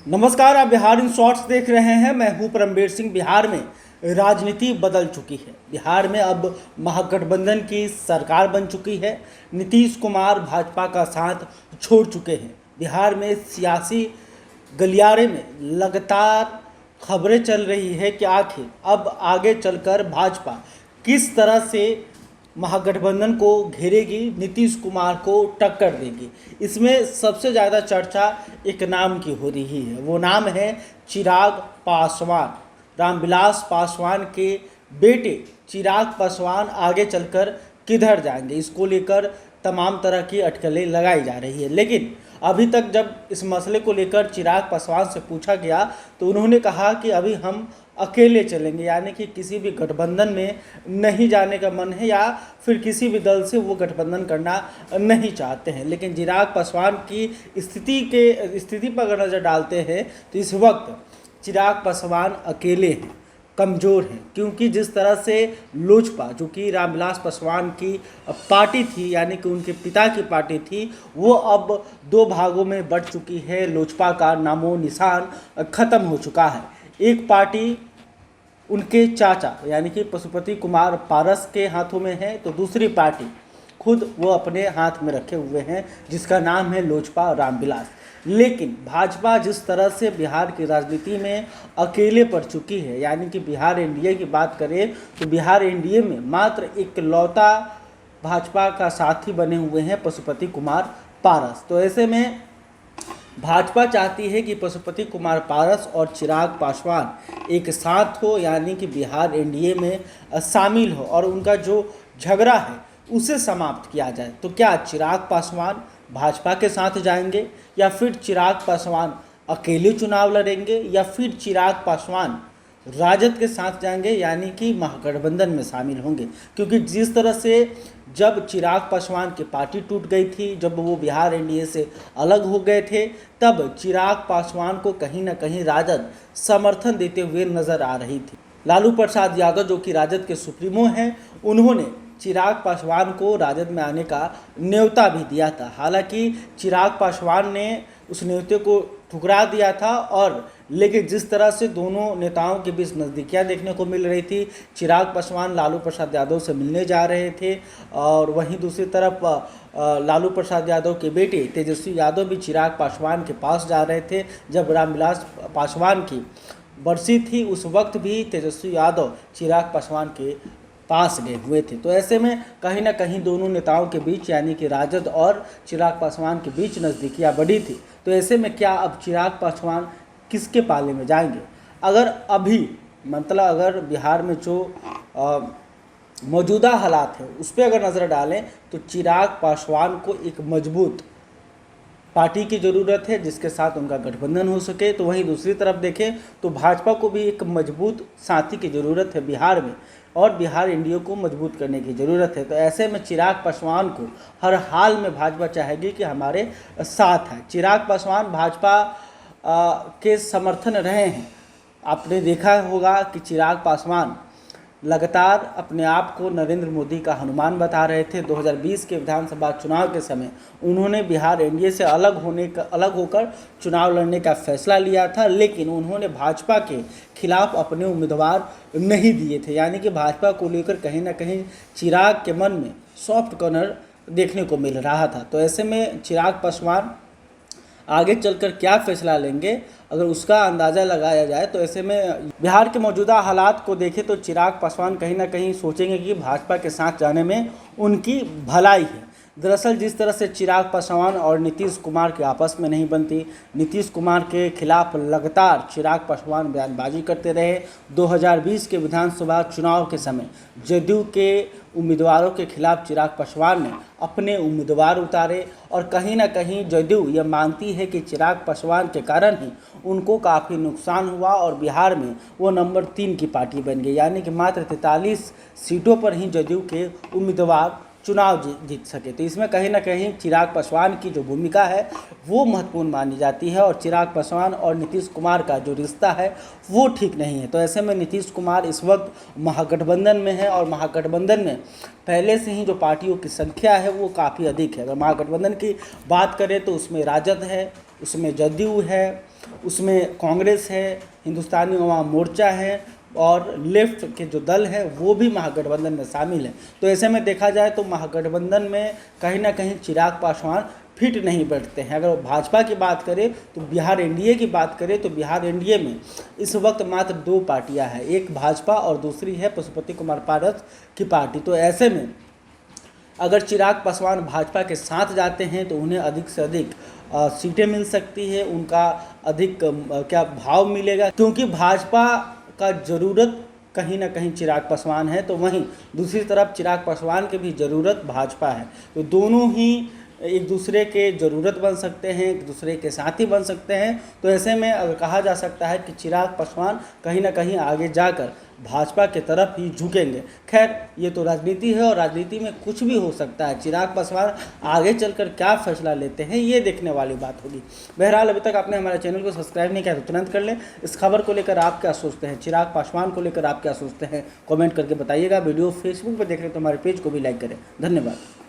नमस्कार, आप Bihar in shorts देख रहे हैं। मैं हूं परमवीर सिंह। बिहार में राजनीति बदल चुकी है। बिहार में अब महागठबंधन की सरकार बन चुकी है। नीतीश कुमार भाजपा का साथ छोड़ चुके हैं। बिहार में सियासी गलियारे में लगातार खबरें चल रही है कि आखिर अब आगे चलकर भाजपा किस तरह से महागठबंधन को घेरेगी, नीतीश कुमार को टक्कर देगी। इसमें सबसे ज़्यादा चर्चा एक नाम की हो रही है। वो नाम है चिराग पासवान। रामविलास पासवान के बेटे चिराग पासवान आगे चलकर किधर जाएंगे, इसको लेकर तमाम तरह की अटकलें लगाई जा रही है। लेकिन अभी तक जब इस मसले को लेकर चिराग पासवान से पूछा गया तो उन्होंने कहा कि अभी हम अकेले चलेंगे, यानी कि किसी भी गठबंधन में नहीं जाने का मन है या फिर किसी भी दल से वो गठबंधन करना नहीं चाहते हैं। लेकिन चिराग पासवान की स्थिति पर अगर नज़र डालते हैं तो इस वक्त चिराग पासवान अकेले हैं, कमज़ोर हैं, क्योंकि जिस तरह से लोजपा, जो कि रामविलास पासवान की पार्टी थी, यानी कि उनके पिता की पार्टी थी, वो अब दो भागों में बंट चुकी है। लोजपा का नामो निशान ख़त्म हो चुका है। एक पार्टी उनके चाचा यानी कि पशुपति कुमार पारस के हाथों में है, तो दूसरी पार्टी खुद वो अपने हाथ में रखे हुए हैं, जिसका नाम है लोजपा रामविलास। लेकिन भाजपा जिस तरह से बिहार की राजनीति में अकेले पड़ चुकी है, यानी कि बिहार एनडीए की बात करें तो बिहार एनडीए में मात्र इकलौता भाजपा का साथी बने हुए हैं पशुपति कुमार पारस। तो ऐसे में भाजपा चाहती है कि पशुपति कुमार पारस और चिराग पासवान एक साथ हो, यानी कि बिहार एनडीए में शामिल हो और उनका जो झगड़ा है उसे समाप्त किया जाए। तो क्या चिराग पासवान भाजपा के साथ जाएंगे या फिर चिराग पासवान अकेले चुनाव लड़ेंगे या फिर चिराग पासवान राजद के साथ जाएंगे, यानी कि महागठबंधन में शामिल होंगे। क्योंकि जिस तरह से जब चिराग पासवान की पार्टी टूट गई थी, जब वो बिहार एनडीए से अलग हो गए थे, तब चिराग पासवान को कहीं ना कहीं राजद समर्थन देते हुए नजर आ रही थी। लालू प्रसाद यादव, जो कि राजद के सुप्रीमो हैं, उन्होंने चिराग पासवान को राजद में आने का न्योता भी दिया था। हालांकि चिराग पासवान ने उस न्योते को ठुकरा दिया था, और लेकिन जिस तरह से दोनों नेताओं के बीच नज़दीकियाँ देखने को मिल रही थी, चिराग पासवान लालू प्रसाद यादव से मिलने जा रहे थे, और वहीं दूसरी तरफ लालू प्रसाद यादव के बेटे तेजस्वी यादव भी चिराग पासवान के पास जा रहे थे। जब रामविलास पासवान की बरसी थी उस वक्त भी तेजस्वी यादव चिराग पासवान के पास गए हुए थे। तो ऐसे में कहीं ना कहीं दोनों नेताओं के बीच, यानी कि राजद और चिराग पासवान के बीच नज़दीकियाँ बढ़ी थी। तो ऐसे में क्या अब चिराग पासवान किसके पाले में जाएंगे? अगर अभी मतलब अगर बिहार में जो मौजूदा हालात है उस पर अगर नज़र डालें तो चिराग पासवान को एक मजबूत पार्टी की ज़रूरत है जिसके साथ उनका गठबंधन हो सके। तो वहीं दूसरी तरफ देखें तो भाजपा को भी एक मजबूत साथी की ज़रूरत है बिहार में, और बिहार एनडीए को मजबूत करने की ज़रूरत है। तो ऐसे में चिराग पासवान को हर हाल में भाजपा चाहेगी कि हमारे साथ है। चिराग पासवान भाजपा के समर्थन रहे हैं। आपने देखा होगा कि चिराग पासवान लगातार अपने आप को नरेंद्र मोदी का हनुमान बता रहे थे। 2020 के विधानसभा चुनाव के समय उन्होंने बिहार एनडीए से अलग होकर चुनाव लड़ने का फैसला लिया था, लेकिन उन्होंने भाजपा के खिलाफ अपने उम्मीदवार नहीं दिए थे, यानी कि भाजपा को लेकर कहीं ना कहीं चिराग के मन में सॉफ्ट कॉर्नर देखने को मिल रहा था। तो ऐसे में चिराग पासवान आगे चलकर क्या फैसला लेंगे अगर उसका अंदाज़ा लगाया जाए, तो ऐसे में बिहार के मौजूदा हालात को देखें तो चिराग पासवान कहीं ना कहीं सोचेंगे कि भाजपा के साथ जाने में उनकी भलाई है। दरअसल जिस तरह से चिराग पासवान और नीतीश कुमार के आपस में नहीं बनती, नीतीश कुमार के खिलाफ लगातार चिराग पासवान बयानबाजी करते रहे। 2020 के विधानसभा चुनाव के समय जदयू के उम्मीदवारों के खिलाफ चिराग पासवान ने अपने उम्मीदवार उतारे, और कहीं ना कहीं जदयू यह मानती है कि चिराग पासवान के कारण ही उनको काफ़ी नुकसान हुआ और बिहार में वो नंबर 3 की पार्टी बन गई, यानी कि मात्र 43 सीटों पर ही जदयू के उम्मीदवार चुनाव जीत सके। तो इसमें कहीं ना कहीं चिराग पासवान की जो भूमिका है वो महत्वपूर्ण मानी जाती है, और चिराग पासवान और नीतीश कुमार का जो रिश्ता है वो ठीक नहीं है। तो ऐसे में नीतीश कुमार इस वक्त महागठबंधन में है, और महागठबंधन में पहले से ही जो पार्टियों की संख्या है वो काफ़ी अधिक है। अगर महागठबंधन की बात करें तो उसमें राजद है, उसमें जदयू है, उसमें कांग्रेस है, हिंदुस्तानी अवाम मोर्चा है और लेफ्ट के जो दल है वो भी महागठबंधन में शामिल है। तो ऐसे में देखा जाए तो महागठबंधन में कहीं ना कहीं चिराग पासवान फिट नहीं बैठते हैं। अगर भाजपा की बात करें तो बिहार एनडीए की बात करें तो बिहार एनडीए में इस वक्त मात्र 2 पार्टियां हैं, एक भाजपा और दूसरी है पशुपति कुमार पारस की पार्टी। तो ऐसे में अगर चिराग पासवान भाजपा के साथ जाते हैं तो उन्हें अधिक से अधिक सीटें मिल सकती है, उनका अधिक क्या भाव मिलेगा, क्योंकि भाजपा का ज़रूरत कहीं ना कहीं चिराग पासवान है, तो वहीं दूसरी तरफ चिराग पासवान की भी ज़रूरत भाजपा है। तो दोनों ही एक दूसरे के ज़रूरत बन सकते हैं, एक दूसरे के साथी बन सकते हैं। तो ऐसे में अगर कहा जा सकता है कि चिराग पासवान कहीं ना कहीं आगे जाकर भाजपा के तरफ ही झुकेंगे। खैर ये तो राजनीति है और राजनीति में कुछ भी हो सकता है। चिराग पासवान आगे चलकर क्या फैसला लेते हैं ये देखने वाली बात होगी। बहरहाल अभी तक आपने हमारे चैनल को सब्सक्राइब नहीं किया तो तुरंत कर लें। इस खबर को लेकर आप क्या सोचते हैं, चिराग पासवान को लेकर आप क्या सोचते हैं, कमेंट करके बताइएगा। वीडियो फेसबुक पर देख रहे हैं तो हमारे पेज को भी लाइक करें। धन्यवाद।